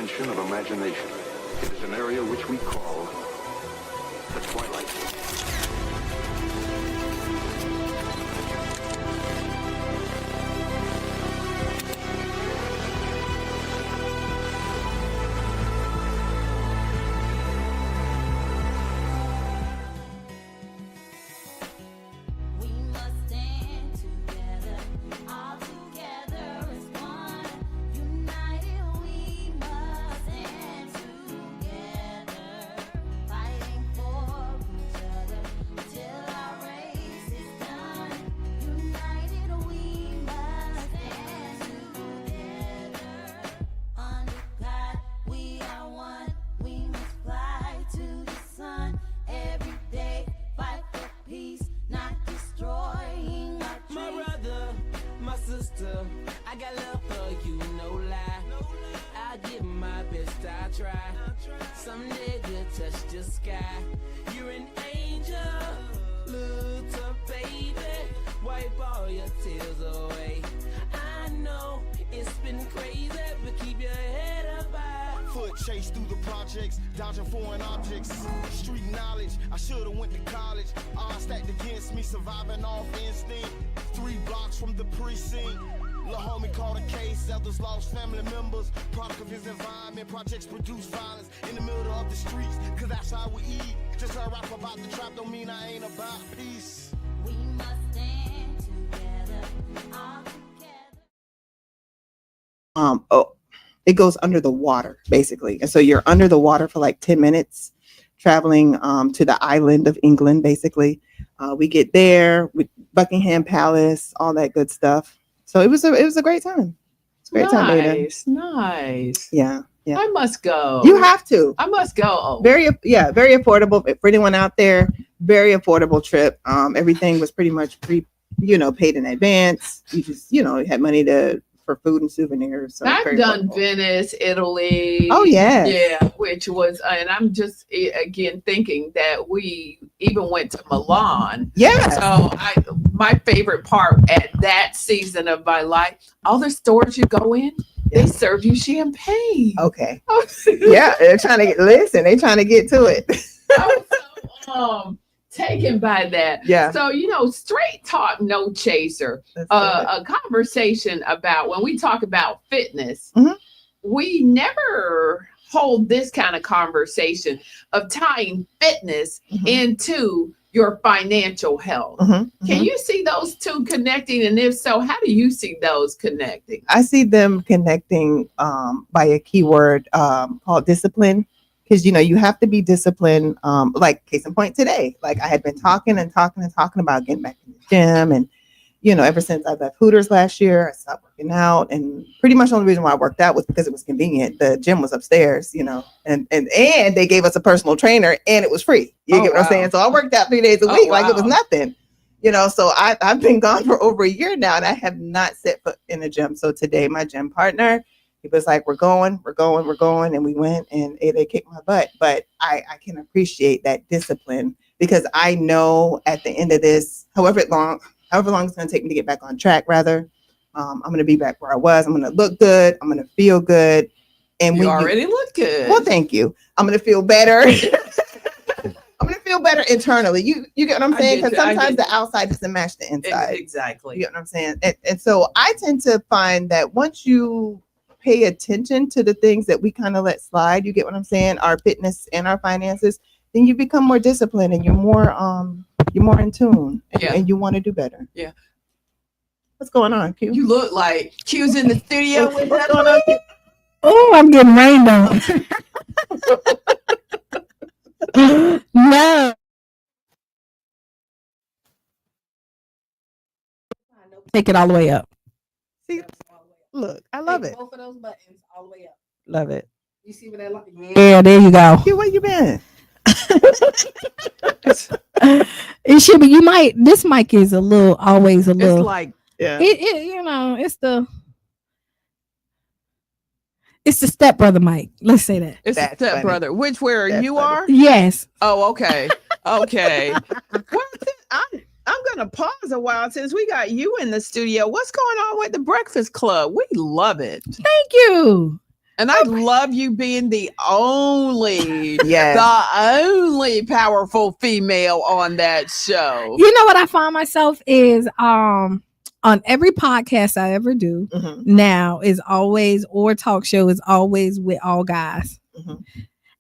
dimension of imagination. It is an area which we call the Twilight Zone. I got love for you, no lie. I give my best, I try. Someday we'll touch the sky. You're an angel, little baby. Wipe all your tears away. I know it's been crazy, but keep your head up high. Foot chase through the projects, dodging foreign objects. Street knowledge, I should've went to college. Odds stacked against me, surviving off instinct. 3 blocks from the precinct. Lil' homie caught a case, others lost family members. Product of his environment, projects produce violence in the middle of the streets, cause that's how we eat. Just a rap about the trap don't mean I ain't about peace. We must stand together, all together. It goes under the water basically, and so you're under the water for like 10 minutes traveling to the island of England basically. We get there with Buckingham Palace, all that good stuff. So it was a great time. It's a great time, Ada. Nice. Yeah. I must go. You have to. I must go. Very affordable for anyone out there. Very affordable trip. Everything was pretty much paid in advance. You just, had money for food and souvenirs. So I've done affordable. Venice, Italy. Oh yeah. Yeah, which was, and I'm just again thinking that we even went to Milan. Yeah. So my favorite part at that season of my life, all the stores you go in, they serve you champagne. Okay. Yeah, they're trying to get to it. I was so taken by that. Yeah. So straight talk, no chaser. A conversation about when we talk about fitness, Mhm. we never hold this kind of conversation of tying fitness Mhm. into your financial health. Mhm, Can mhm. you see those two connecting? And if so, how do you see those connecting? I see them connecting by a keyword called discipline. Because you have to be disciplined. Like case in point today, like I had been talking about getting back in the gym, and ever since I left Hooters last year, I stopped working out, and pretty much the only reason why I worked out was because it was convenient. The gym was upstairs, and they gave us a personal trainer, and it was free. You get what I'm saying? So I worked out 3 days a week, like it was nothing. So I've been gone for over a year now, and I have not set foot in a gym. So today, my gym partner, he was like, we're going. And we went, and they kicked my butt. But I can appreciate that discipline, because I know at the end of this, however long it's going to take me to get back on track, rather, I'm going to be back where I was. I'm going to look good. I'm going to feel good. And You already look good. well, thank you. I'm going to feel better. I'm going to feel better internally. You get what I'm saying? Because sometimes the outside doesn't match the inside. Exactly. You get what I'm saying? And so I tend to find that once you pay attention to the things that we kind of let slide, you get what I'm saying, our fitness and our finances, then you become more disciplined, and you're more in tune, and you want to do better. Yeah. What's going on, Q? You look like Q's in the studio with What's that going on, Q? Oh, I'm getting rained on. No. Take it all the way up. See, look, I love it. Both of those buttons all the way up. Love it. You see what they like? Yeah, there you go. Q, where you been? It should be. You might. This mic is always a little. It's like Yeah. It's the stepbrother mic. Let's say that. it's That's a step funny. brother. Where That's you funny. are? Yes. Oh, okay. Okay. Well, I'm gonna pause a while since we got you in the studio. What's going on with the Breakfast Club? We love it. Thank you. And I love you being the only, Yes. the only powerful female on that show. You know what I find myself is on every podcast I ever do Mhm, now is always, or talk show is always with all guys. mhm.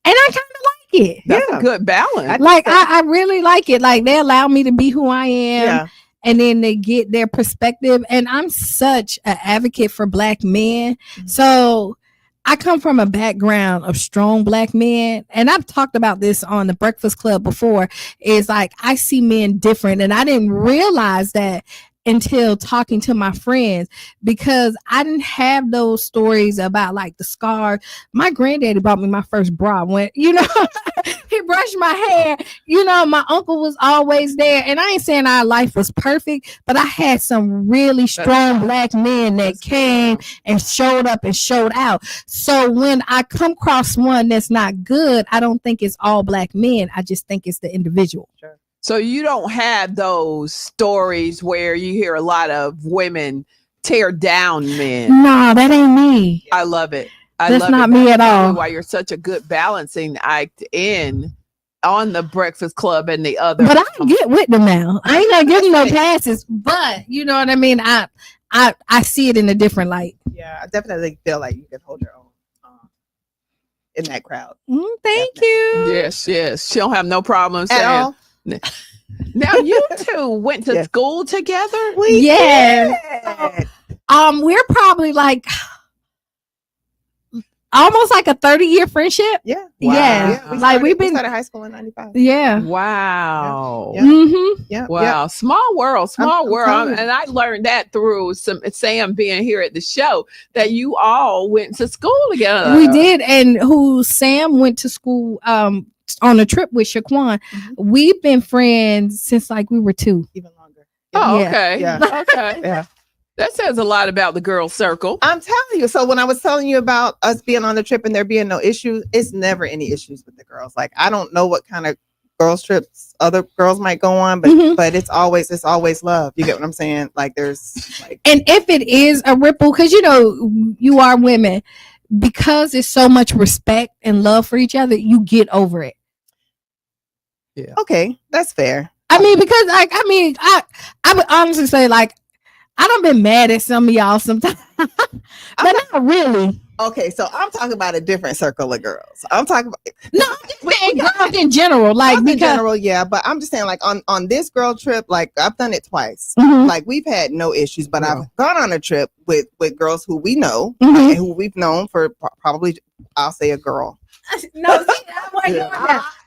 And I kind of like it. That's Yeah. a good balance. Like I really like it. Like they allow me to be who I am. Yeah. And then they get their perspective. And I'm such an advocate for Black men. Mhm. So I come from a background of strong Black men. And I've talked about this on the Breakfast Club before. Is like I see men different. And I didn't realize that until talking to my friends, because I didn't have those stories about like the scars. My granddaddy bought me my first bra when, you know, he brushed my hair. You know, my uncle was always there. And I ain't saying our life was perfect, but I had some really strong Black men that came and showed up and showed out. So when I come across one that's not good, I don't think it's all Black men. I just think it's the individual. So you don't have those stories where you hear a lot of women tear down men. No, that ain't me. I love it. I That's love not it. me That's at probably all. Why you're such a good balancing act on the Breakfast Club and the other. But I can get with them now. I ain't gonna give them no passes. But you know what I mean. I see it in a different light. Yeah, I definitely feel like you can hold your own in that crowd Thank you. Yes, yes. She don't have no problem at saying. all. Now you two went to Yes. school together. Yeah. did. We're probably like almost like a 30-year friendship. Yeah. Yeah. We Like, we've we been- started high school in '95. Yeah. Wow. Yeah. Mm-hmm. Yeah. Wow, small world, small I'm world. telling you. And I learned that through Sam being here at the show, that you all went to school together. We did, and who Sam went to school on a trip with Shaquan. Mhm. We've been friends since like we were 2. Even longer. Oh, Yeah. okay. Yeah. Okay. Yeah. That says a lot about the girl circle. I'm telling you. So when I was telling you about us being on the trip and there being no issues, it's never any issues with the girls. Like I don't know what kind of girls trips other girls might go on, but Mhm. but it's always love. You get what I'm saying? Like there's like And if it is a ripple, because you know you are women, because it's so much respect and love for each other, you get over it. okay, that's fair. I mean, because I would honestly say like I done been mad at some of y'all sometimes, but not really. Okay, so I'm talking about a different circle of girls. I'm talking about No, I'm just saying girls in general, like girls in because general, yeah. But I'm just saying, like on this girl trip, like I've done it twice. Mhm, Like we've had no issues, but Yeah. I've gone on a trip with girls who we know mhm. and who we've known for probably I'll say a girl. No, see, I wasn't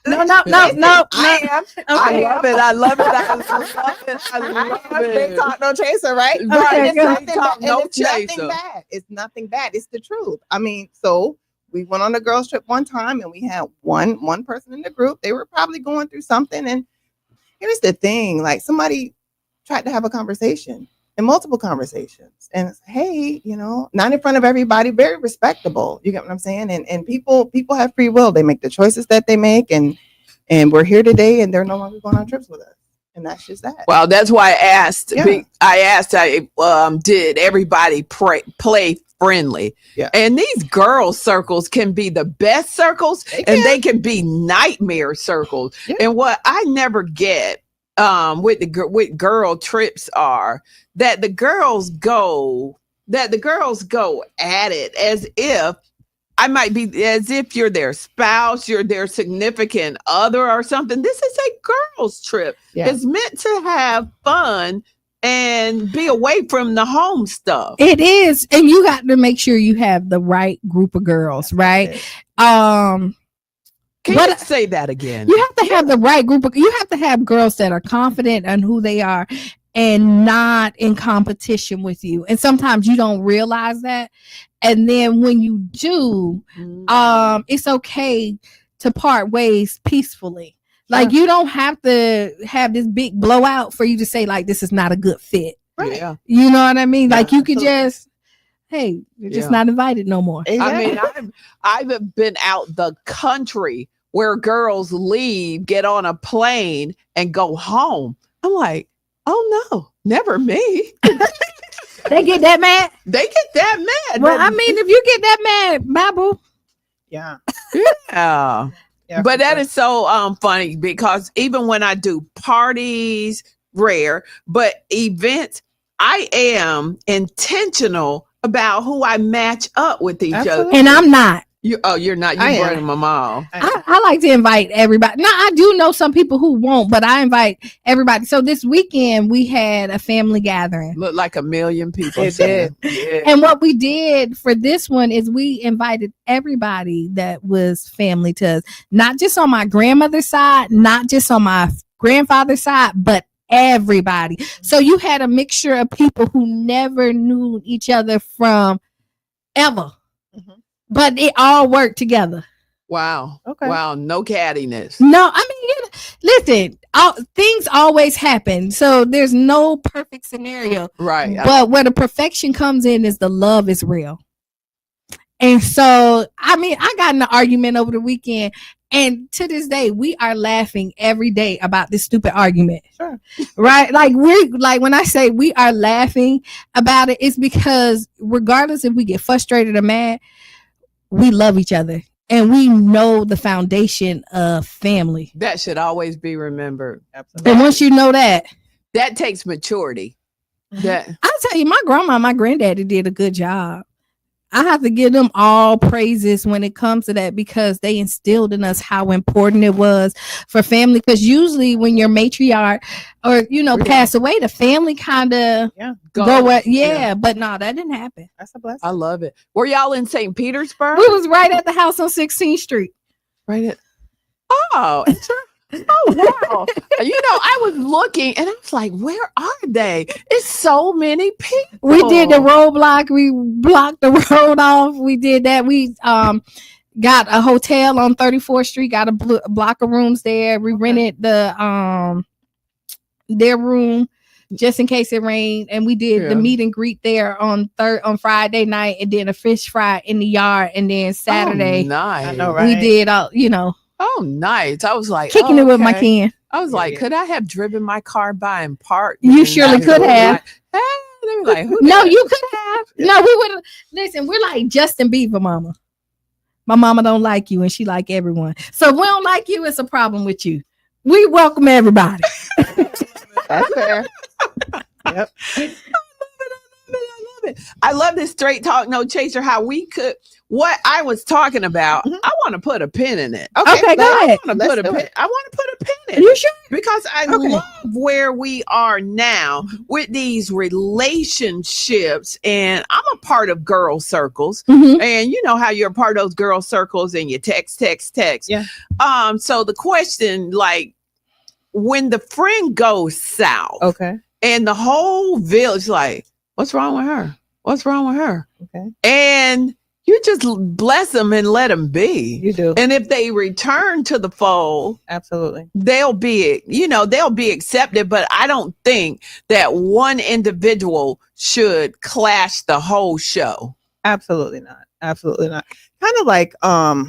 doing that. No. I am. I Okay. love it. I love it. I love it. I love Big it. talk, no chaser, right? Right. It's good. nothing Talk, bad. no And it's nothing chaser. bad. It's nothing bad. It's the truth. I mean, so we went on a girls trip one time and we had one person in the group. They were probably going through something. And here's the thing, like somebody tried to have a conversation and multiple conversations. And it's, hey, you know, not in front of everybody, very respectable. You get what I'm saying? And people have free will. They make the choices that they make, and we're here today and they're no longer going on trips with us. And that's just that. Well, that's why I asked. Yeah. Did everybody play friendly? Yeah. And these girl circles can be the best circles, They and can. they can be nightmare circles. Yeah. And what I never get with girl trips are that the girls go at it as if you're their spouse, you're their significant other or something. This is a girls trip. Yeah. It's meant to have fun and be away from the home stuff. It is, and you got to make sure you have the right group of girls, right? Can What- you say that again? You have to have the right group of. You have to have girls that are confident in who they are and not in competition with you. And sometimes you don't realize that, and then when you do, it's okay to part ways peacefully. Like you don't have to have this big blowout for you to say like this is not a good fit. Right. Yeah. You know what I mean? Yeah, Like you could absolutely. just, hey, you're just Yeah. not invited no more. Exactly. I mean, I've been out the country where girls leave, get on a plane, and go home. I'm like, oh no, never me. They get that mad. They get that mad. Well, I mean, if you get that mad, Bible. Yeah. yeah. Yeah, But for that sure. is so funny because even when I do parties, rare, but events, I am intentional about who I match up with each other. Absolutely. And I'm not. You're not. I You am. bring them all. I like to invite everybody. Now, I do know some people who won't, but I invite everybody. So this weekend, we had a family gathering. Look like a million people. It saying, did. Yeah. And what we did for this one is we invited everybody that was family to us, not just on my grandmother's side, not just on my grandfather's side, but everybody. So you had a mixture of people who never knew each other from ever, Mhm. but it all worked together. Wow. Okay. Wow. No cattiness. No, I mean, listen, things always happen. So there's no perfect scenario. Right. But where the perfection comes in is the love is real. And so, I mean, I got in an argument over the weekend, and to this day, we are laughing every day about this stupid argument. Sure. Right? Like when I say we are laughing about it, it's because regardless if we get frustrated or mad, we love each other. And we know the foundation of family. That should always be remembered. Absolutely. And once you know that, That takes maturity. That I'll tell you, my grandma, my granddaddy did a good job. I have to give them all praises when it comes to that because they instilled in us how important it was for family. Because usually when your matriarch or pass away, the family kind of go with, but no, that didn't happen. That's a blessing. I love it. Were y'all in St. Petersburg? We was right at the house on 16th Street. Right at oh, wow. I was looking and I was like, where are they? It's so many people. We did the roadblock. We blocked the road off. We did that. We got a hotel on 34th Street. Got a block of rooms there. We rented the their room just in case it rained, and we did the meet and greet there on Friday night, and then a fish fry in the yard, and then Saturday nice. I know, right? we did Oh, nice. I was like, kicking it with my okay. can. I was like, Yeah. could I have driven my car by and parked? You And surely I could was have. like, hey, they were like, who No, did you could have. No, we would. Listen, we're like Justin Bieber, mama. My mama don't like you, and she like everyone. So if we don't like you, it's a problem with you. We welcome everybody. That's fair. Yep. I love this straight talk, no chaser. How we could, what I was talking about. Mhm. I want to put a pin in it. Okay, go ahead. I want to Let's put a do pin. it. I want to put a pin Are in you it sure? because I Okay. love where we are now with these relationships, and I'm a part of girl circles. Mhm. And you know how you're a part of those girl circles and you text. Yeah. So the question, like, when the friend goes south Okay. and the whole village, like, what's wrong with her? What's wrong with her? Okay. And you just bless them and let them be. You do. And if they return to the fold, Absolutely. they'll be accepted. But I don't think that one individual should clash the whole show. Absolutely not. Absolutely not. Kind of like, I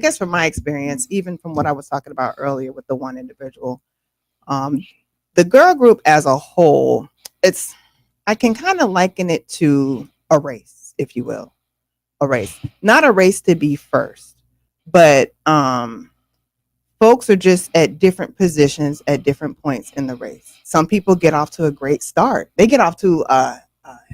guess from my experience, even from what I was talking about earlier with the one individual, the girl group as a whole, I can kind of liken it to a race, if you will. A race. Not a race to be first, but folks are just at different positions at different points in the race. Some people get off to a great start. They get off to a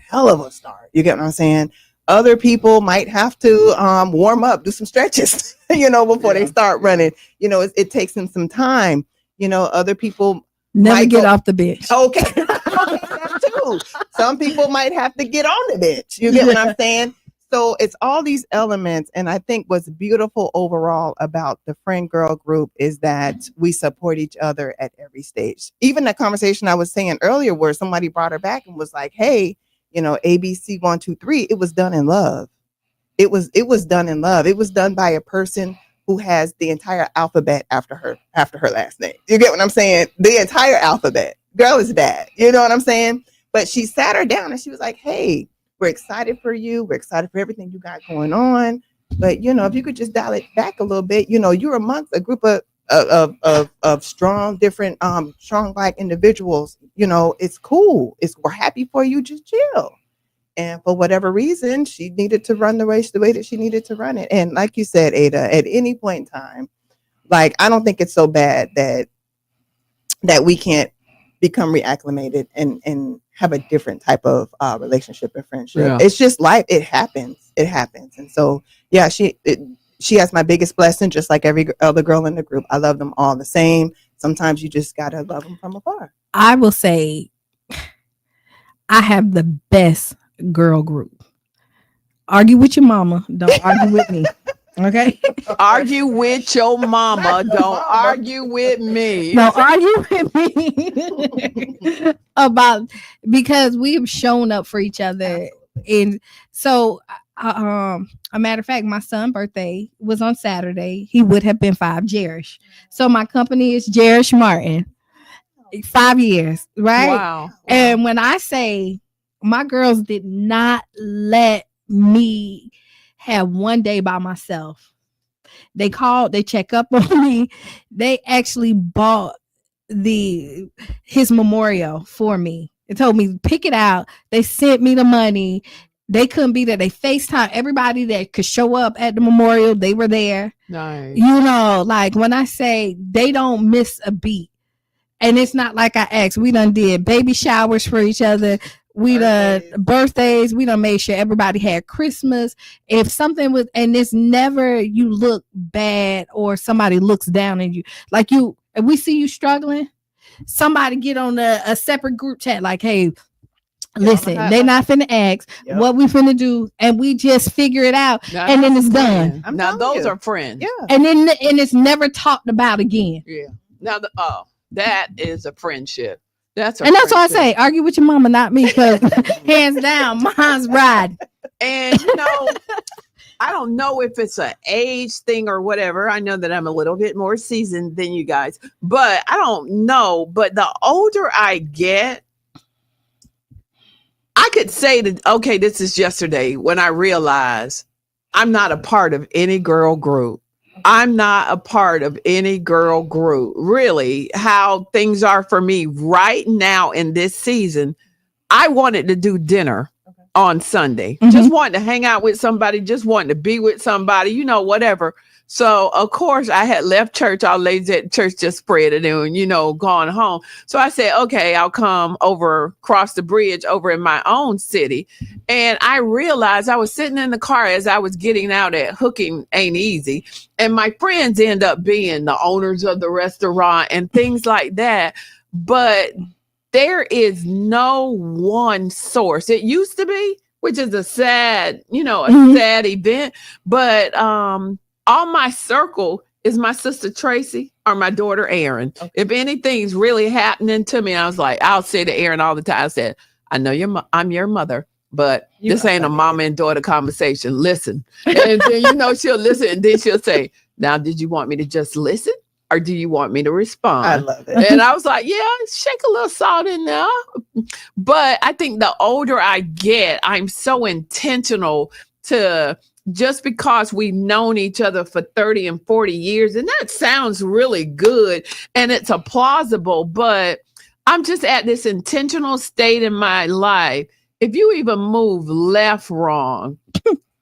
hell of a start. You get what I'm saying? Other people might have to warm up, do some stretches, before they start running. It takes them some time. Other people Never might get go- off the bench. Okay. That too. Some people might have to get on the bench. You get what I'm saying? So it's all these elements. And I think what's beautiful overall about the friend girl group is that we support each other at every stage. Even the conversation I was saying earlier where somebody brought her back and was like, hey, ABC 1, 2, 3, it was done in love. It was done in love. It was done by a person who has the entire alphabet after her last name. You get what I'm saying? The entire alphabet. Girl is bad. You know what I'm saying? But she sat her down and she was like, hey, we're excited for you. We're excited for everything you got going on. But, if you could just dial it back a little bit, you're amongst a group of strong, different, strong Black individuals. It's cool. We're happy for you. Just chill. And for whatever reason, she needed to run the race the way that she needed to run it. And like you said, Ada, at any point in time, like, I don't think it's so bad that we can't become reacclimated and have a different type of relationship and friendship. Yeah. It's just life. It happens. And so, yeah, she has my biggest blessing, just like every other girl in the group. I love them all the same. Sometimes you just got to love them from afar. I will say I have the best girl group. Argue with your mama. Don't argue with me. Okay? Argue with your mama. Don't argue with me. Don't argue with me about, because we've shown up for each other. And so, a matter of fact, my son's birthday was on Saturday. He would have been 5, Jerish. So my company is Jerish Martin. 5 years, right? Wow. And when I say my girls did not let me have one day by myself, they called, they check up on me. They actually bought his memorial for me. They told me pick it out. They sent me the money. They couldn't be there. They FaceTime everybody that could show up at the memorial. They were there. Nice. You know, like when I say they don't miss a beat. And it's not like I asked. We done did baby showers for each other. We done birthdays. We done made sure everybody had Christmas. If something was, and it's never you look bad or somebody looks down on you. Like if we see you struggling, somebody get on a separate group chat like, hey, listen, they not finna ask what we finna do, and we just figure it out, Now, and then that's it's a done. friend. Now those are friends. Yeah. And then it's never talked about again. Yeah. Now that is a friendship. That's And that's why I say, argue with your mama, not me, because hands down, mine's right. And I don't know if it's an age thing or whatever. I know that I'm a little bit more seasoned than you guys, but I don't know. But the older I get, I could say that, okay, this is yesterday when I realized I'm not a part of any girl group. I'm not a part of any girl group. Really, how things are for me right now in this season, I wanted to do dinner on Sunday. Mhm. Just wanting to hang out with somebody, just wanting to be with somebody, whatever. So, of course, I had left church. All ladies at church just spread it and, gone home. So I said, okay, I'll come over, cross the bridge over in my own city. And I realized I was sitting in the car as I was getting out at Hooking Ain't Easy. And my friends end up being the owners of the restaurant and things like that. But there is no one source. It used to be, which is a sad, sad event. But all my circle is my sister Tracy or my daughter Erin. Okay. If anything's really happening to me, I was like, I'll say to Erin all the time, I said, I know I'm your mother, but this ain't a mama and daughter conversation. Listen. And then, she'll listen and then she'll say, now, did you want me to just listen? Or do you want me to respond? I love it. And I was like, yeah, shake a little salt in there. But I think the older I get, I'm so intentional to, just because we've known each other for 30 and 40 years, and that sounds really good and it's plausible, but I'm just at this intentional state in my life. If you even move left wrong,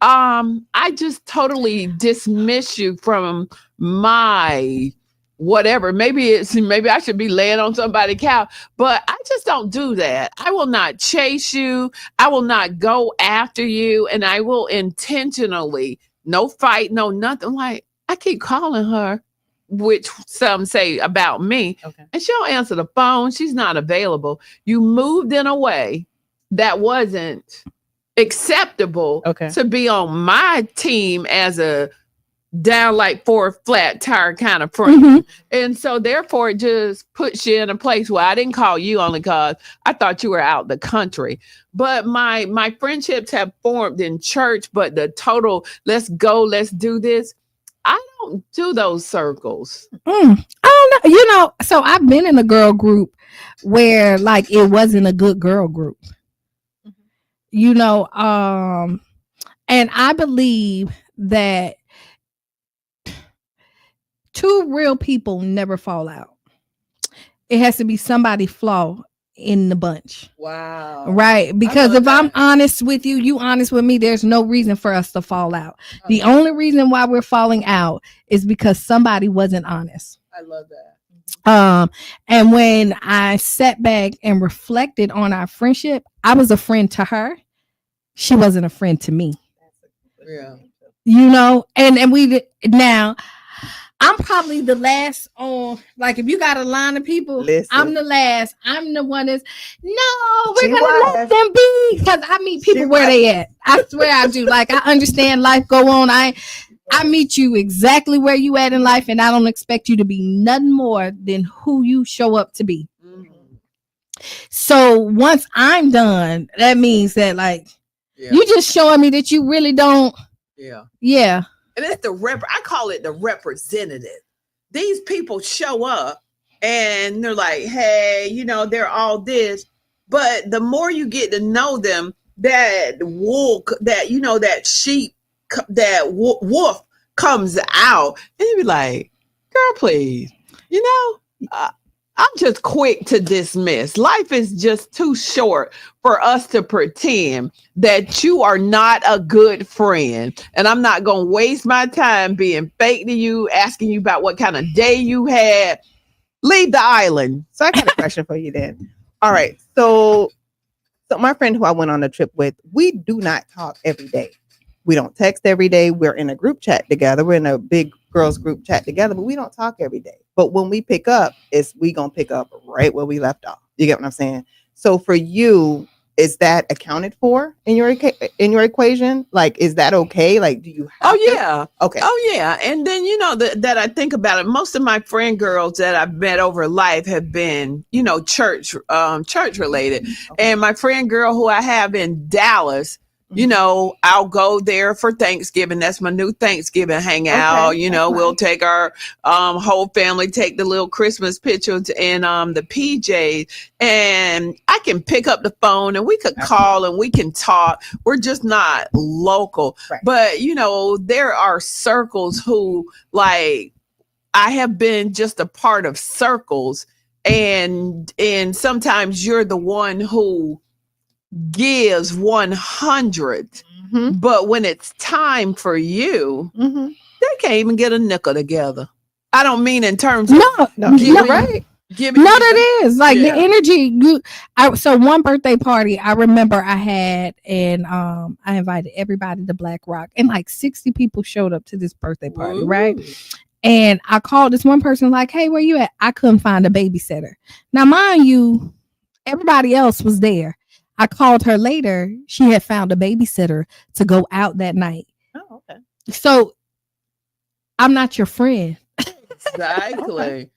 I just totally dismiss you from my whatever. Maybe I should be laying on somebody's couch, but I just don't do that. I will not chase you. I will not go after you. And I will intentionally, no fight, no nothing. Like, I keep calling her, which some say about me, and she don't answer the phone. She's not available. You moved in a way that wasn't acceptable to be on my team as a down like 4 flat tire kind of friend. Mm-hmm. And so therefore it just puts you in a place where I didn't call you only because I thought you were out the country. But my friendships have formed in church, but the total let's go, let's do this, I don't do those circles. I don't know. So I've been in a girl group where like it wasn't a good girl group. And I believe that two real people never fall out. It has to be somebody flaw in the bunch. Wow. Right. Because love if I'm that. honest with you, you honest with me, there's no reason for us to fall out. The only reason why we're falling out is because somebody wasn't honest. I love that. And when I sat back and reflected on our friendship, I was a friend to her. She wasn't a friend to me. Yeah. You know, and we now I'm probably the last on, like, if you got a line of people, Listen. I'm the last. I'm the one that's, no, we're She gonna was. let them be, because I meet people She where was. they at. I swear I do. Like, I understand life go on. I meet you exactly where you at in life, and I don't expect you to be nothing more than who you show up to be. So once I'm done, that means that, like, Yeah. you just showing me that you really don't. Yeah. Yeah. And it's I call it the representative. These people show up and they're like, hey, you know, they're all this. But the more you get to know them, that wolf, that, you know, that sheep, that wolf comes out, and you be like, girl, please, you know, I'm just quick to dismiss. Life is just too short for us to pretend that you are not a good friend. And I'm not going to waste my time being fake to you, asking you about what kind of day you had. Leave the island. So I got a question for you then. All right. So my friend who I went on a trip with, we do not talk every day. We don't text every day. We're in a group chat together. We're in a big girls group chat together, but we don't talk every day. But when we pick up, we gonna pick up right where we left off. You get what I'm saying? So for you, is that accounted for in your equation? Like, is that okay? Like, do you have yeah. Okay. Oh, yeah. And then, you know, that I think about it, most of my friend girls that I've met over life have been, you know, church related. Okay. And my friend girl who I have in Dallas, you know, I'll go there for Thanksgiving. That's my new Thanksgiving hangout. Okay, You know, that's we'll nice. take our whole family, take the little Christmas pictures in the PJs, and I can pick up the phone and we could call and we can talk. We're just not local. Right. But, you know, there are circles who, like, I have been just a part of circles, and sometimes you're the one who gives 100, but when it's time for you, they can't even get a nickel together. I don't mean in terms of No, you're right. giving. No, that is like Yeah. the energy. So one birthday party I remember I had, and I invited everybody to Black Rock, and like 60 people showed up to this birthday party, right? And I called this one person like, hey, where you at? I couldn't find a babysitter. Now, mind you, everybody else was there. I called her later. She had found a babysitter to go out that night. Oh, okay. So I'm not your friend. Exactly.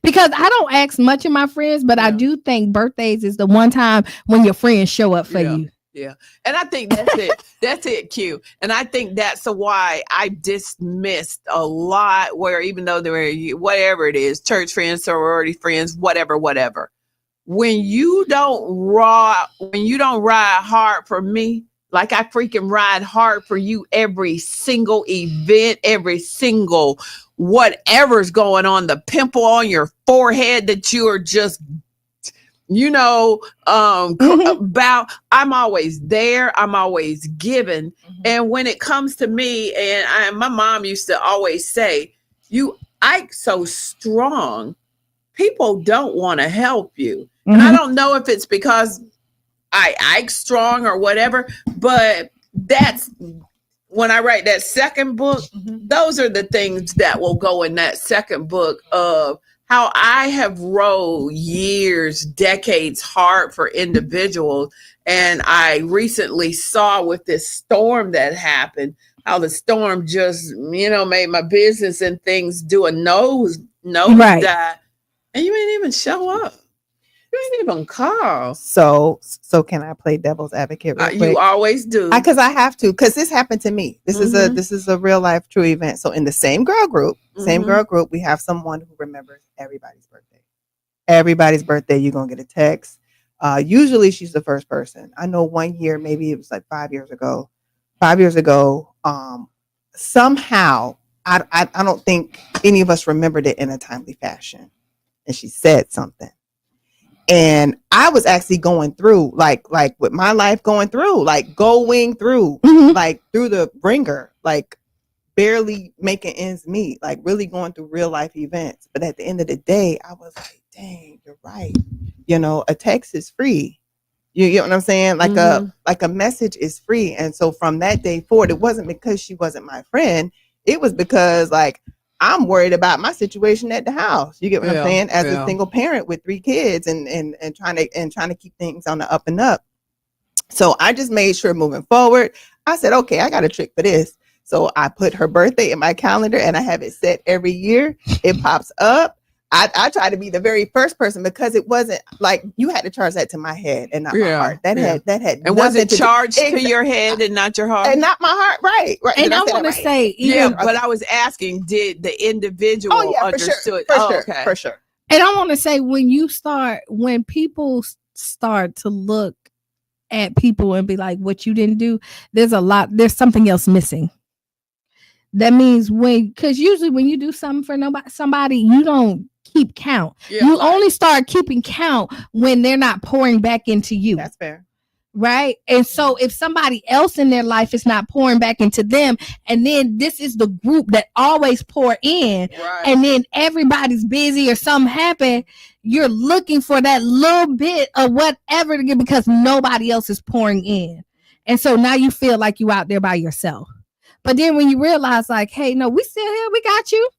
Because I don't ask much of my friends, but I do think birthdays is the one time when your friends show up for you. Yeah. And I think that's it. That's it, Q. And I think that's why I dismissed a lot, where even though there were whatever it is, church friends, sorority friends, whatever. When you don't ride hard for me, like I freaking ride hard for you every single event, every single whatever's going on, the pimple on your forehead that you are just, you know, about, I'm always there. I'm always giving. And when it comes to me, and my mom used to always say, you Ike so strong, people don't want to help you. And I don't know if it's because Ike strong or whatever, but that's when I write that second book, those are the things that will go in that second book of how I have rode years, decades hard for individuals. And I recently saw with this storm that happened, how the storm just, you know, made my business and things do a nose Right. dive. And you ain't even show up. You ain't even call. So can I play devil's advocate real quick? You always do. Because I have to, because this happened to me. This is a real life true event. So in the same girl group, we have someone who remembers everybody's birthday. Everybody's birthday, you're gonna get a text. Usually she's the first person. I know one year, maybe it was like 5 years ago. Somehow I don't think any of us remembered it in a timely fashion. And she said something. And I was actually going through, like with my life going through Mhm. like through the ringer, like barely making ends meet, like really going through real life events. But at the end of the day, I was like, dang, you're right. You know, a text is free. You get what I'm saying? Like a message is free. And so from that day forward, it wasn't because she wasn't my friend. It was because like I'm worried about my situation at the house. You get what I'm saying? As a single parent with 3 kids and trying to keep things on the up and up. So I just made sure moving forward, I said, okay, I got a trick for this. So I put her birthday in my calendar and I have it set every year. It pops up. I try to be the very first person because it wasn't like you had to charge that to my head and not my heart. That had and was it nothing charged to to your head and not your heart? and not my heart, right? And Did I say that want to right? say, Yeah, even, but I was asking, did the individual Oh yeah, understood? for sure. and I want to say, when people start to look at people and be like, what you didn't do, there's something else missing. That means because usually when you do something for somebody, you don't keep count. Yeah, You only start keeping count when they're not pouring back into you. That's fair. Right. And so if somebody else in their life is not pouring back into them, and then this is the group that always pour in, right. and then everybody's busy or something happened, you're looking for that little bit of whatever to get because nobody else is pouring in. And so now you feel like you out there by yourself. But then when you realize like, hey, no, we still here. We got you.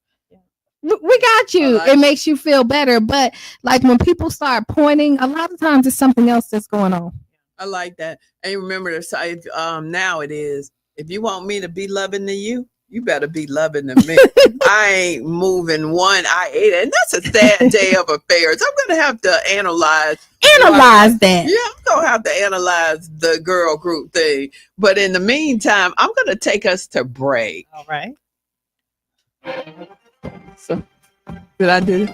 We got you. Like it makes you feel better. But like when people start pointing, a lot of times it's something else that's going on. I like that. And remember to say, now it is, if you want me to be loving to you, you better be loving to me. I ain't moving one iota. And that's a sad day of affairs. I'm going to have to analyze That. Yeah, I'm going to have to analyze the girl group thing. But in the meantime, I'm going to take us to break. All right. So, did I do it?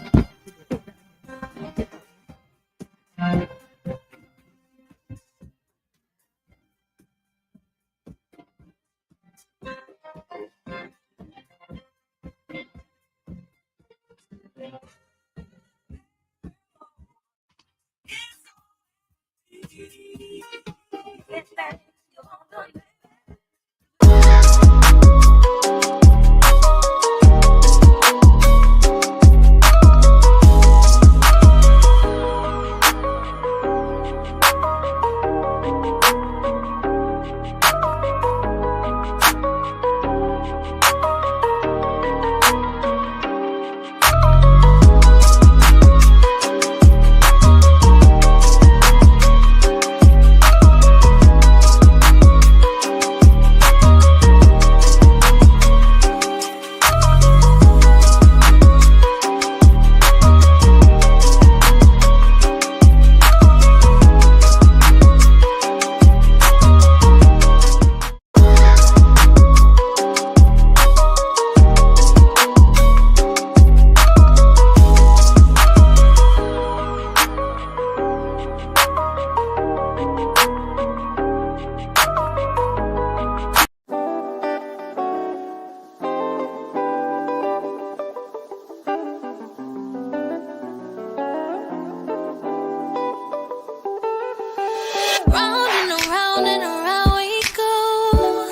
Round and around we go.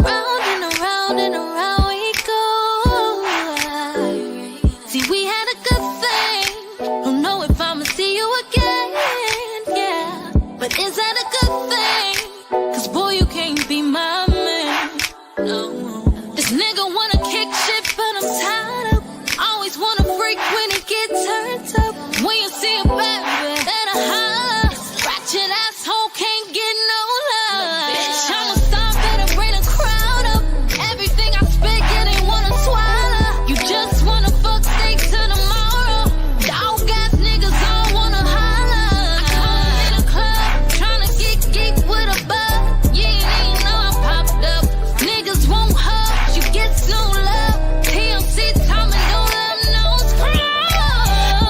Round and around we go. See, we had a good thing. Don't know if I'ma see you again, yeah. But is that a good thing? 'Cause boy, you can't be my man. No. This nigga wanna kick shit, but I'm tired of. Always wanna freak when it get turned up. When you see a bad bitch, better holler. Ratchet asshole can't get no love. Bitch, I'ma stop, better bring the crowd up. Everything I spit, yeah, they wanna swallow. You just wanna fuck steak to tomorrow. Dog ass niggas all wanna holler. I come in the club, tryna get geek with a bug. You ain't even know I popped up. Niggas won't hug, you get no love. PMC time and no love, no scrub.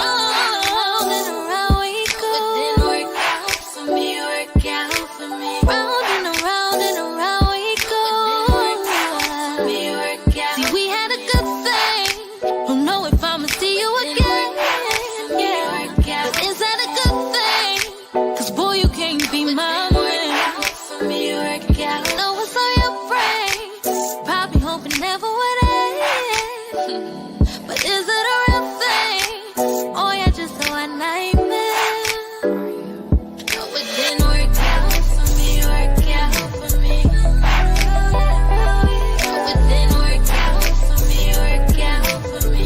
Round and around we go. It didn't work out for me, work out for me. Round and around we go. It didn't work out for me, work out. See, we had a good thing. Don't know if I'ma see you again. Yeah. it never would end. But is it a real thing? Or you're just a one night man? No, it didn't work out for me, work out for me. No, it didn't work out for me, work out for me.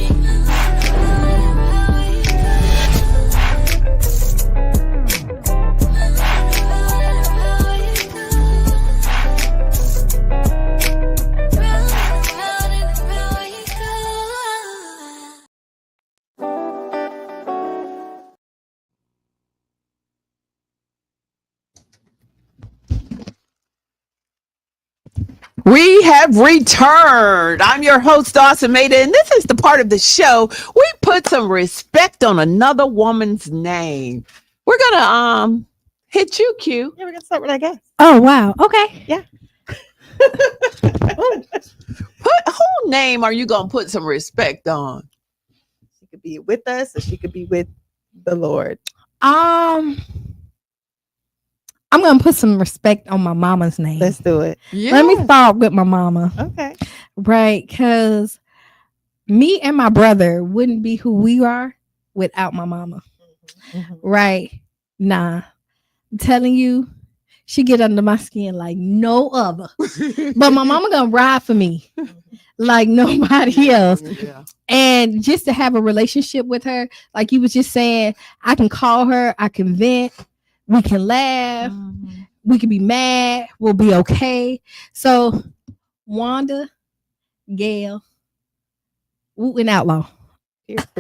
We have returned. I'm your host, Dawson Maida, and this is the part of the show we put some respect on another woman's name. We're gonna hit you, Q. Yeah, we're gonna start with I guess. Oh wow. Okay. Whose name are you gonna put some respect on? She could be with us, or she could be with the Lord. I'm gonna put some respect on my mama's name. Let's do it. Yeah. Let me start with my mama. Okay. Right, because me and my brother wouldn't be who we are without my mama. Mhm. Right. Nah. I'm telling you, she get under my skin like no other. But my mama gonna ride for me like nobody else. Yeah. And just to have a relationship with her, like you was just saying, I can call her, I can vent, we can laugh, we can be mad, we'll be okay. So Wanda, Gail, Wooten Outlaw.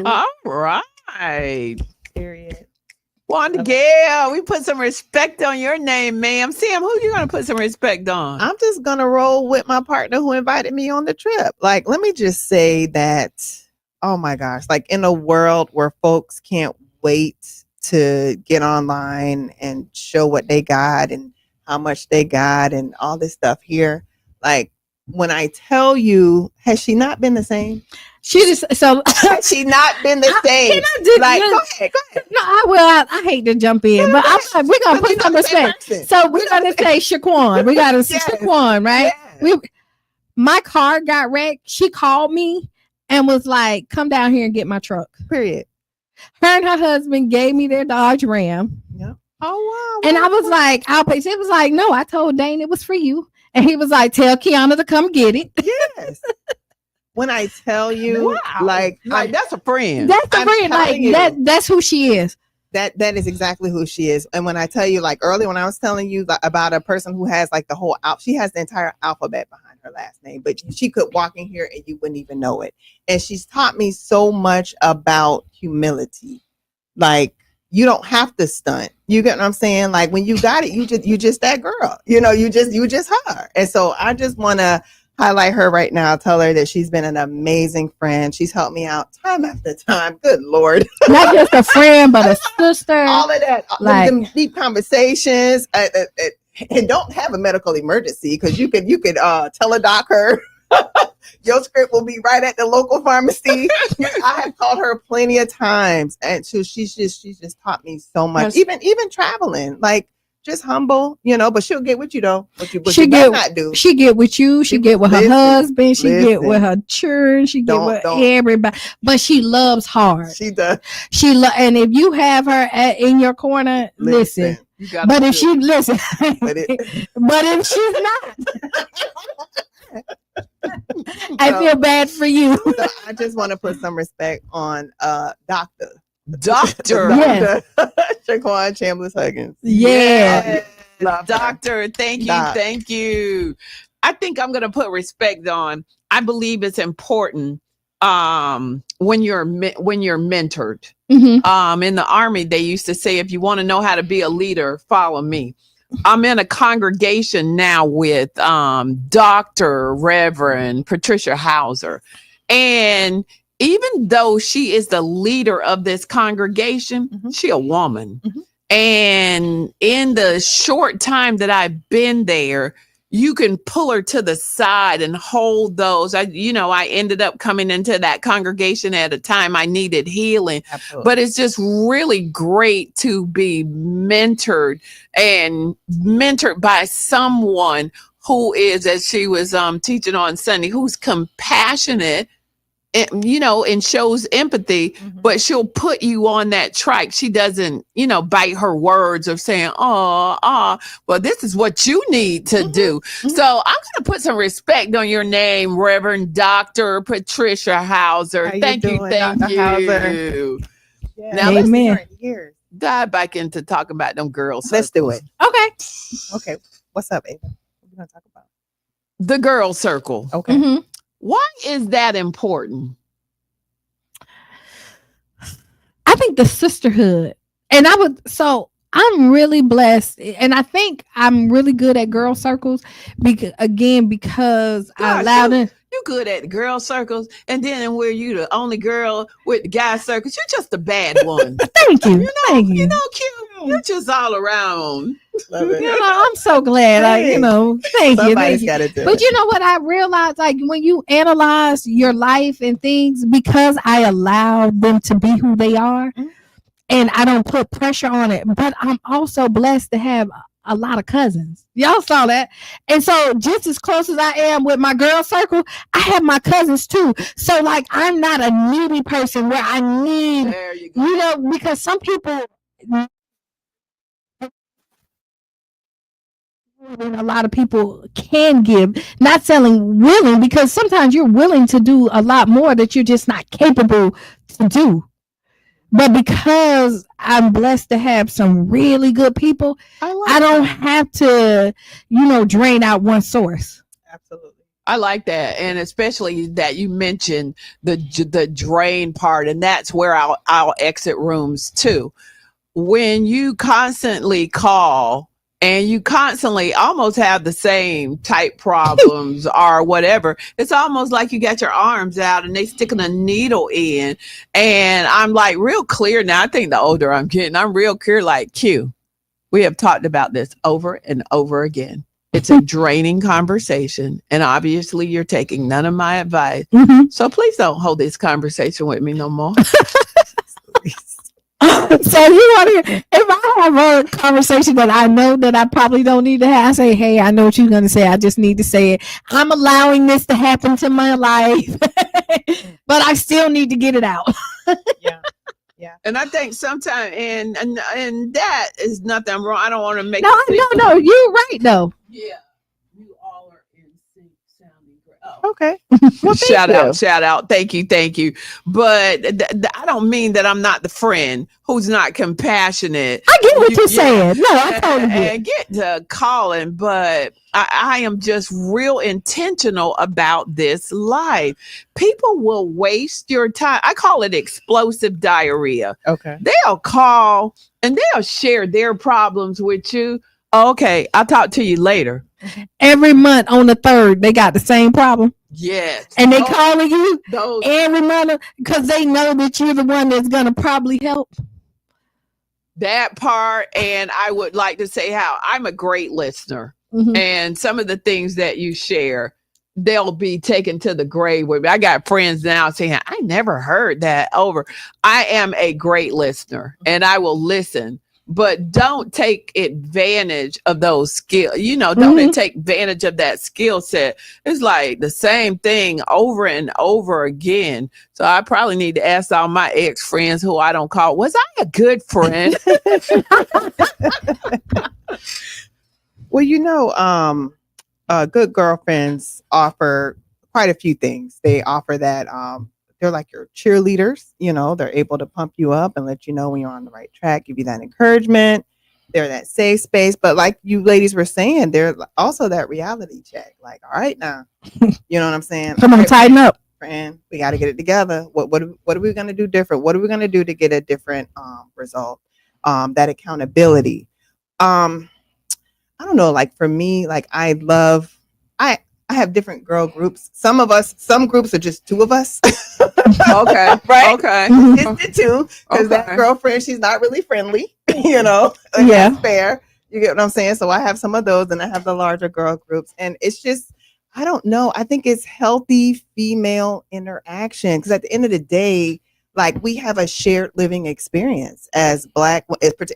All right. Period. Wanda Gail, we put some respect on your name, ma'am. Sam, who you gonna put some respect on? I'm just gonna roll with my partner who invited me on the trip. Like, let me just say that, oh my gosh, like in a world where folks can't wait to get online and show what they got and how much they got and all this stuff here. Like, when I tell you, has she not been the same? She just so Has she not been the same? Can I do Like, this? go ahead. No, I hate to jump in, but I'm like, we're gonna put some respect. So we're gonna say Shaquan. We gotta say Yes. Shaquan, right? Yes. My car got wrecked. She called me and was like, "Come down here and get my truck." Period. Her and her husband gave me their Dodge Ram, Yeah. Oh wow. and I was like, "I'll pay." It was like, "No, I told Dane it was for you," and he was like, "Tell Kiana to come get it." Yes. When I tell you, like that's a friend. That's the I'm friend, like telling you. that's who she is. that is exactly who she is. And when I tell you, like earlier when I was telling you about a person who has like the whole she has the entire alphabet behind her last name, but she could walk in here and you wouldn't even know it. And she's taught me so much about humility. Like, you don't have to stunt. You get what I'm saying? Like, when you got it, you just that girl. You know, you just her. And so I just want to highlight her right now. Tell her that she's been an amazing friend. She's helped me out time after time. Good Lord. Not just a friend, but a sister. All of that, Like- them deep conversations, and don't have a medical emergency because you could teledoc her. Your script will be right at the local pharmacy. I have called her plenty of times, and so she's just taught me so much. Yes. Even traveling, like, just humble, you know. But she'll get with you though. What you She better get- not do. She get with you. She get with her Listen, husband. She get listen. with her children. She get with Don't. everybody. But she loves hard. She does. And if you have her in your corner, listen. You gotta But if do she listen, But but if she's not, I feel bad for you. So I just want to put some respect on Doctor Doctor. Yes. Shaquan Chambliss Huggins. Yeah. Love her. Doctor, thank you, Doc. thank you. I think I'm gonna put respect on. I believe it's important when you're mentored. Mhm. In the Army, they used to say, if you want to know how to be a leader, follow me. I'm in a congregation now with Dr. Reverend Patricia Hauser. And even though she is the leader of this congregation, Mhm. she a woman. Mhm. And in the short time that I've been there, you can pull her to the side and hold those. I ended up coming into that congregation at a time I needed healing. Absolutely. But it's just really great to be mentored by someone who is, as she was teaching on Sunday, who's compassionate, and, and shows empathy, but she'll put you on that track. She doesn't, bite her words of saying, well, this is what you need to do. So I'm going to put some respect on your name, Reverend Dr. Patricia Hauser. How you Thank you. doing, Thank Dr. you. Hauser? Yeah. Now let's Amen. dive back into talking about them girls. Let's do it. Okay. Okay. What's up, Ava? What are we going to talk about? The girl circle. Okay. Mhm. Why is that important? I think the sisterhood, and I'm really blessed, and I think I'm really good at girl circles because I Gosh, allowed it. You good at girl circles, and then where you the only girl with the guy circles, you're just a bad one. Thank you, thank you. Cute. You're just all around. Love it. I'm so glad. Hey, Thank you. Somebody's got to do But it. you know what I realized? Like when you analyze your life and things, because I allow them to be who they are, and I don't put pressure on it. But I'm also blessed to have a lot of cousins. Y'all saw that. And so just as close as I am with my girl circle, I have my cousins too. So like I'm not a needy person where I need, There you go. because some people, and a lot of people can give, not selling willing, because sometimes you're willing to do a lot more that you're just not capable to do. But because I'm blessed to have some really good people, I don't have to, drain out one source. Absolutely. I like that, and especially that you mentioned the drain part, and that's where I'll exit rooms too. When you constantly call and you constantly almost have the same type problems or whatever, it's almost like you got your arms out and they sticking a needle in. And I'm like real clear now. I think the older I'm getting, I'm real clear. Like Q, we have talked about this over and over again. It's a draining conversation, and obviously you're taking none of my advice. So please don't hold this conversation with me no more. So you want to, if I have a conversation that I know that I probably don't need to have, I say, hey, I know what you're going to say. I just need to say it. I'm allowing this to happen to my life, but I still need to get it out. Yeah. And I think sometimes, and that is nothing wrong. I don't want to make No, you're right though. Yeah, you all are in sync, sounding great. Oh. Okay. Well, Shout out. Thank you. But I don't mean that I'm not the friend who's not compassionate. I get what you're saying. No, I totally get. And get to calling, but I am just real intentional about this life. People will waste your time. I call it explosive diarrhea. Okay. They'll call and they'll share their problems with you. Okay, I'll talk to you later. Every month on the 3rd, they got the same problem. Yes. And they calling you those every month because they know that you're the one that's going to probably help. that part. And I would like to say how I'm a great listener. And some of the things that you share, they'll be taken to the grave with me. I got friends now saying, I never heard that over. I am a great listener and I will listen, but don't take advantage of those skills. Don't take advantage of that skill set. It's like the same thing over and over again. So I probably need to ask all my ex-friends who I don't call, was I a good friend? Well, good girlfriends offer quite a few things. They offer that they're like your cheerleaders. They're able to pump you up and let you know when you're on the right track, give you that encouragement. They're that safe space. But like you ladies were saying, they're also that reality check. Like, all right, now, you know what I'm saying? Come on, tighten up. Friend, we got to get it together. What are we going to do different? What are we going to do to get a different result? That accountability. I don't know, like for me, like I have different girl groups. Some groups are just two of us. Okay. Right? Okay. It's the two, because that Okay. girlfriend, she's not really friendly, and Yeah. that's fair. You get what I'm saying? So I have some of those, and I have the larger girl groups, and it's just, I don't know. I think it's healthy female interaction, because at the end of the day, like we have a shared living experience as Black,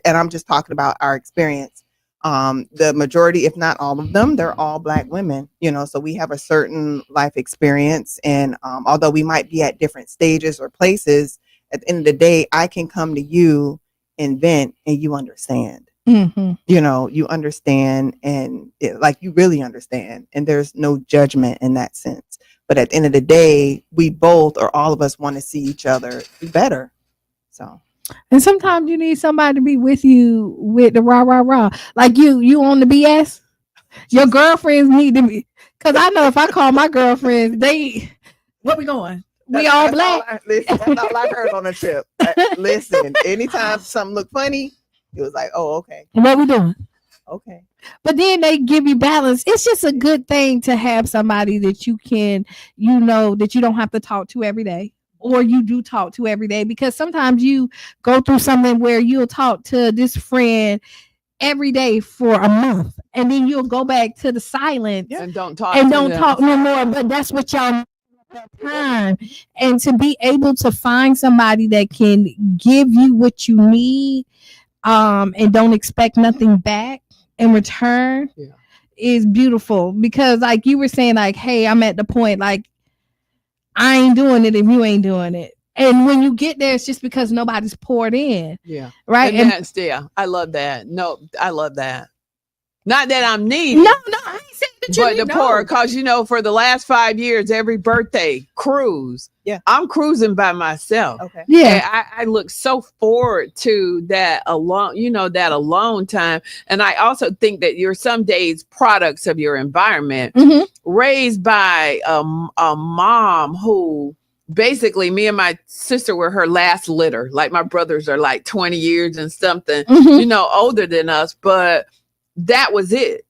and I'm just talking about our experience. The majority, if not all of them, they're all Black women, you know, so we have a certain life experience. And although we might be at different stages or places, at the end of the day, I can come to you and vent and you understand. Mm-hmm. You know, you understand, and like you really understand, and there's no judgment in that sense. But at the end of the day, we both, or all of us, want to see each other do better. So, And sometimes you need somebody to be with you with the rah rah rah. Like you on the BS. Your girlfriends need to be, because I know if I call my girlfriends, where we going? We all Black. Listen, that's all I heard on the trip. Listen, anytime something looked funny, it was like, oh, okay, What we doing? okay. But then they give you balance. It's just a good thing to have somebody that you can, you know, that you don't have to talk to every day, or you do talk to every day, because sometimes you go through something where you'll talk to this friend every day for a month, and then you'll go back to the silence And don't talk. and to don't them. talk no more. But that's what y'all need at that time. And to be able to find somebody that can give you what you need, and don't expect nothing back in return, Yeah. is beautiful. Because like you were saying, like, hey, I'm at the point, like, I ain't doing it if you ain't doing it. And when you get there, it's just because nobody's poured in, Yeah. right? And that's, yeah, I love that. No, I love that. Not that I'm needy. no, I ain't saying that you But need the no. poor, because you know, for the last 5 years, every birthday cruise, Yeah. I'm cruising by myself. Okay. Yeah. And I look so forward to that alone, you know, that alone time. And I also think that you're some days products of your environment, Mhm. raised by a mom who basically, me and my sister were her last litter. Like my brothers are like 20 years and something, Mhm. you know, older than us, but that was it.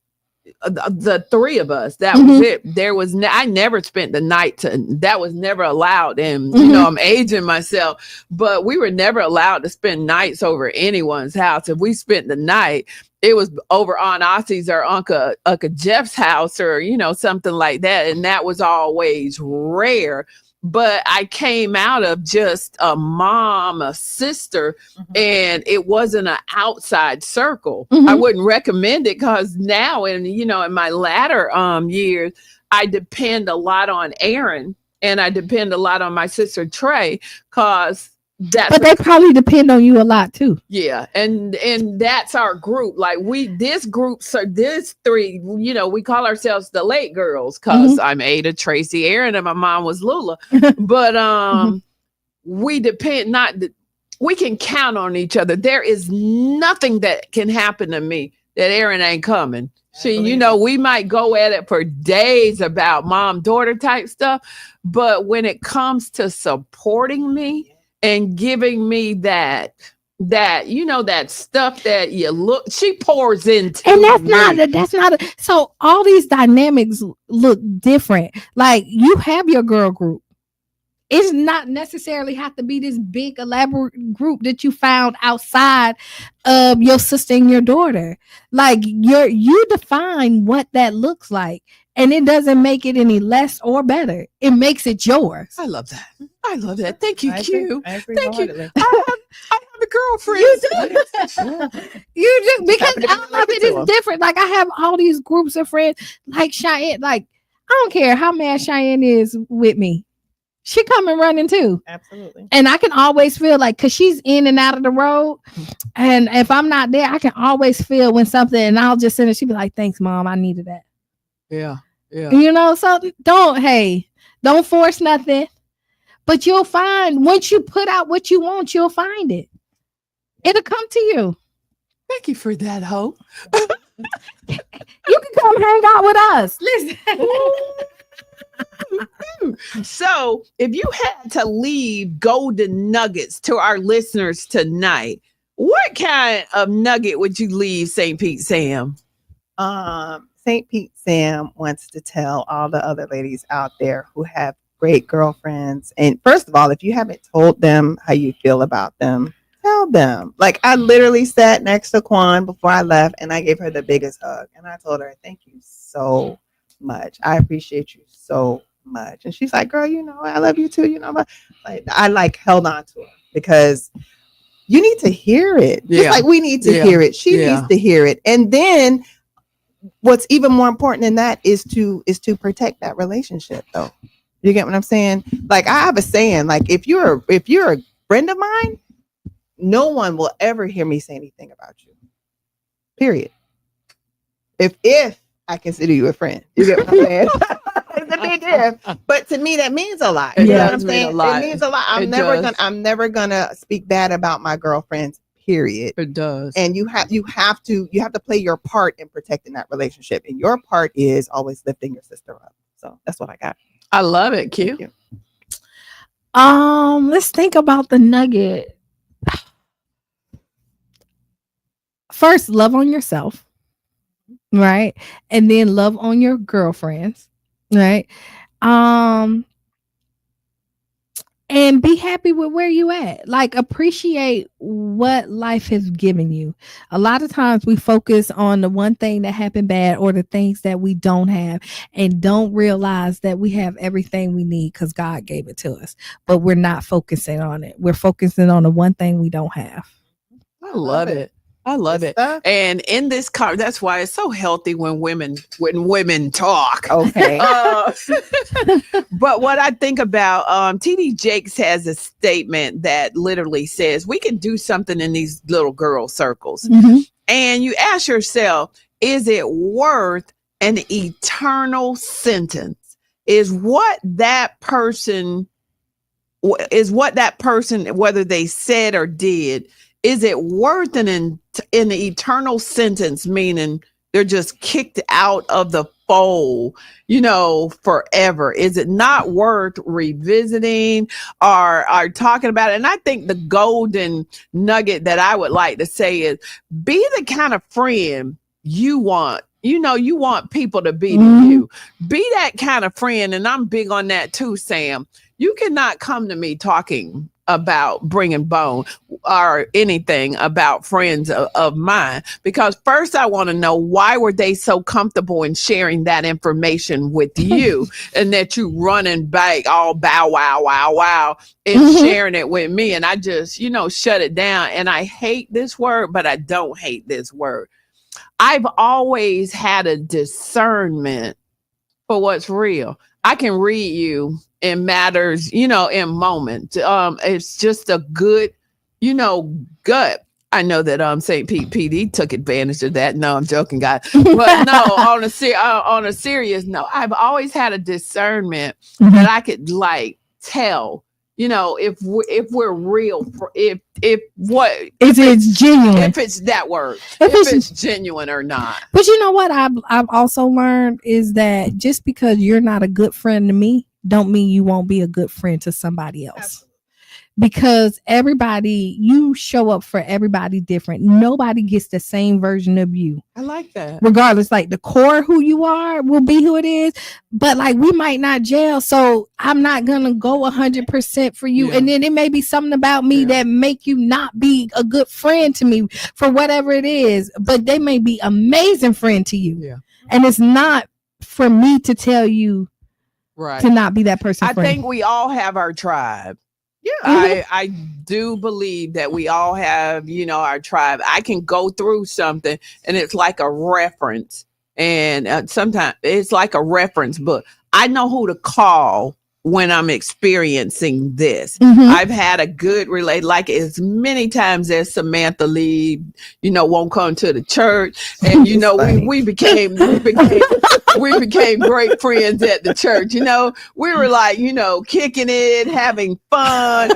The three of us, that was it. There was I never spent the night that was never allowed. And you know, I'm aging myself, but we were never allowed to spend nights over anyone's house. If we spent the night, it was over Aunt Ossie's or Uncle Jeff's house, or you know, something like that. And that was always rare. But I came out of just a mom, a sister, and it wasn't an outside circle. I wouldn't recommend it, because now, in my latter years, I depend a lot on Aaron, and I depend a lot on my sister Trey, because But they probably depend on you a lot too. yeah, and that's our group. Like this group, so this three, you know, we call ourselves the Lake Girls, because I'm Ada, Tracy, Aaron, and my mom was Lula. But we depend we can count on each other. There is nothing that can happen to me that Aaron ain't coming. You know, we might go at it for days about mom-daughter type stuff, but when it comes to supporting me and giving me that you know, that stuff that she pours into, And me. So all these dynamics look different. Like you have your girl group. It's not necessarily have to be this big elaborate group that you found outside of your sister and your daughter. Like you define what that looks like, and it doesn't make it any less or better. It makes it yours. I love that. Thank you, Q. I agree Thank you. wholeheartedly. I have a girlfriend. You do. You do, because all of it is different. Like I have all these groups of friends, like Cheyenne. Like I don't care how mad Cheyenne is with me, she coming running too. Absolutely. And I can always feel like, because she's in and out of the road, and if I'm not there, I can always feel when something, and I'll just send her. She'll be like, "Thanks, Mom. I needed that." Yeah. You know, so don't force nothing. But you'll find, once you put out what you want, you'll find it. It'll come to you. Thank you for that, Hope. You can come hang out with us. Listen. So, if you had to leave golden nuggets to our listeners tonight, what kind of nugget would you leave St. Pete Sam? St. Pete Sam wants to tell all the other ladies out there who have great girlfriends. And first of all, if you haven't told them how you feel about them, tell them. Like I literally sat next to Quan before I left, and I gave her the biggest hug. And I told her, thank you so much. I appreciate you so much. And she's like, girl, you know, I love you too. You know, like I held on to her, because you need to hear it. Just Yeah. like we need to Yeah. hear it. She Yeah. needs to hear it. And then what's even more important than that is to protect that relationship though. You get what I'm saying? Like I have a saying, like if you're a friend of mine, no one will ever hear me say anything about you. Period. If I consider you a friend. You get what I'm saying? It's a big if. But to me that means a lot. It You know does what I'm mean a saying? lot. It means a lot. It does. I'm never gonna speak bad about my girlfriends, period. It does. And you have to play your part in protecting that relationship. And your part is always lifting your sister up. So that's what I got. I love it, Q. Thank you. Let's think about the nugget. First, love on yourself, right? And then love on your girlfriends, right? And be happy with where you at. Like appreciate what life has given you. A lot of times we focus on the one thing that happened bad or the things that we don't have and don't realize that we have everything we need because God gave it to us. But we're not focusing on it. We're focusing on the one thing we don't have. I love it. I love Good it. stuff. And in this car, that's why it's so healthy when women talk. Okay. But what I think about TD Jakes has a statement that literally says we can do something in these little girl circles. And you ask yourself, is it worth an eternal sentence? Is what that person, whether they said or did, is it worth an eternal sentence, meaning they're just kicked out of the fold, forever? Is it not worth revisiting or talking about it? And I think the golden nugget that I would like to say is be the kind of friend you want. You want people to be to you. Be that kind of friend. And I'm big on that too, Sam. You cannot come to me talking about bringing bone or anything about friends of mine, because first I want to know why were they so comfortable in sharing that information with you and that you running back all bow wow and sharing it with me, and I just shut it down. And I hate this word, but I don't hate this word. I've always had a discernment for what's real. I can read you in matters, in moments. It's just a good, gut. I know that St. Pete PD took advantage of that. No, I'm joking, guys. But no, on a serious note, I've always had a discernment that I could tell, if we're real, if it's genuine, if it's that word, if it's genuine or not. But you know what I've also learned is that just because you're not a good friend to me, don't mean you won't be a good friend to somebody else. Absolutely. Because you show up for everybody different. Nobody gets the same version of you. I like that. Regardless, the core who you are will be who it is. But we might not gel. So I'm not going to go 100% for you. Yeah. And then it may be something about me that make you not be a good friend to me for whatever it is. But they may be amazing friend to you. Yeah. And it's not for me to tell you to not be that person. I think we all have our tribe. Yeah, I do believe that we all have, our tribe. I can go through something and it's like a reference, and sometimes it's like a reference book. I know who to call when I'm experiencing this. I've had a good like as many times as Samantha Lee, won't come to the church, and we became great friends at the church. We were kicking it, having fun,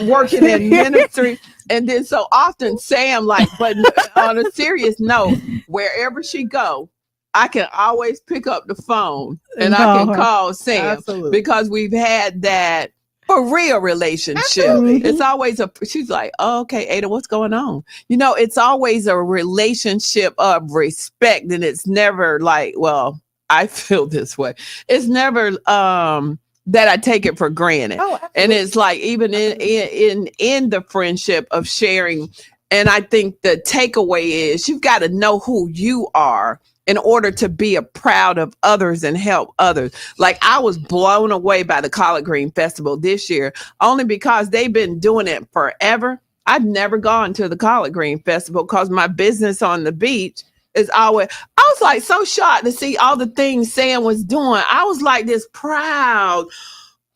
working in ministry. And then so often Sam, but on a serious note, wherever she go, I can always pick up the phone and I can call Sam. Absolutely. Because we've had that for real relationship. Absolutely. It's always she's like, oh, okay, Ada, what's going on? It's always a relationship of respect, and it's never well, I feel this way. It's never that I take it for granted. Oh, and it's even in the friendship of sharing. And I think the takeaway is you've got to know who you are in order to be proud of others and help others. I was blown away by the Collard Green Festival this year, only because they've been doing it forever. I'd never gone to the Collard Green Festival because my business on the beach is always, I was like so shocked to see all the things Sam was doing. I was like this proud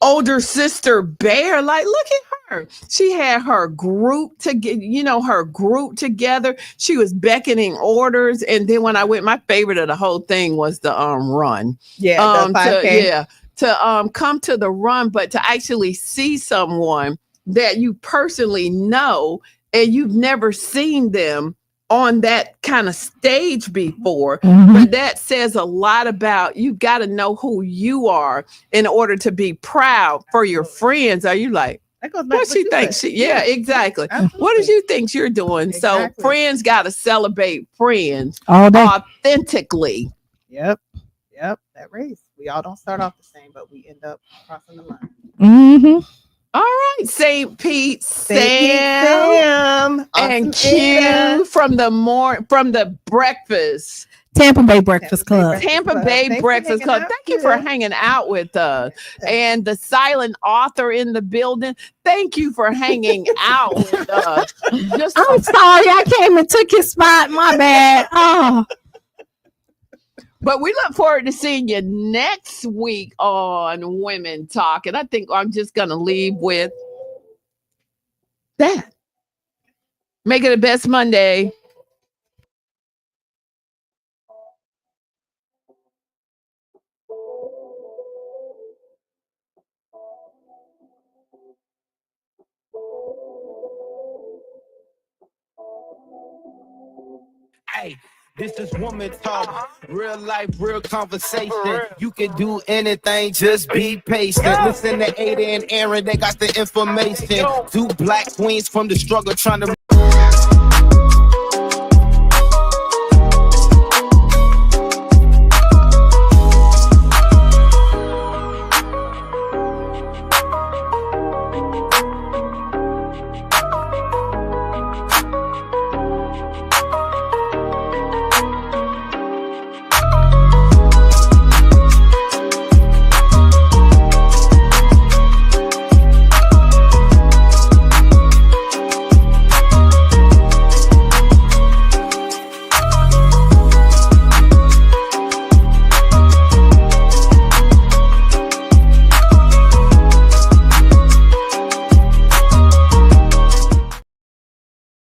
older sister bear, like, look at her. She had her group to get, her group together. She was beckoning orders. And then when I went, my favorite of the whole thing was the run. Yeah, the 5K. To come to the run, but to actually see someone that you personally know and you've never seen them on that kind of stage before. But that says a lot about, you got to know who you are in order to be proud for your friends. Are you like, That goes back what to she you thinks? said. Yeah, exactly. Absolutely. What does you think you're doing? Exactly. So friends got to celebrate friends All day. authentically. Yep. That race. We all don't start off the same, but we end up crossing the line. Mm-hmm. All right, St. Pete, Sam, Sam. and Awesome. Q from the breakfast. Tampa Bay Breakfast Club. Tampa Bay Thanks for Breakfast hanging Club. out, Thank you for Q. hanging out with us. And the silent author in the building. Thank you for hanging out with us. Just I'm sorry, I came and took his spot. My bad. Oh, But we look forward to seeing you next week on Women Talk. And I think I'm just going to leave with that. Make it the best Monday. Hey, this is woman talk, real life, real conversation. You can do anything, just be patient. Listen to Ada and Aaron, they got the information. Two black queens from the struggle trying to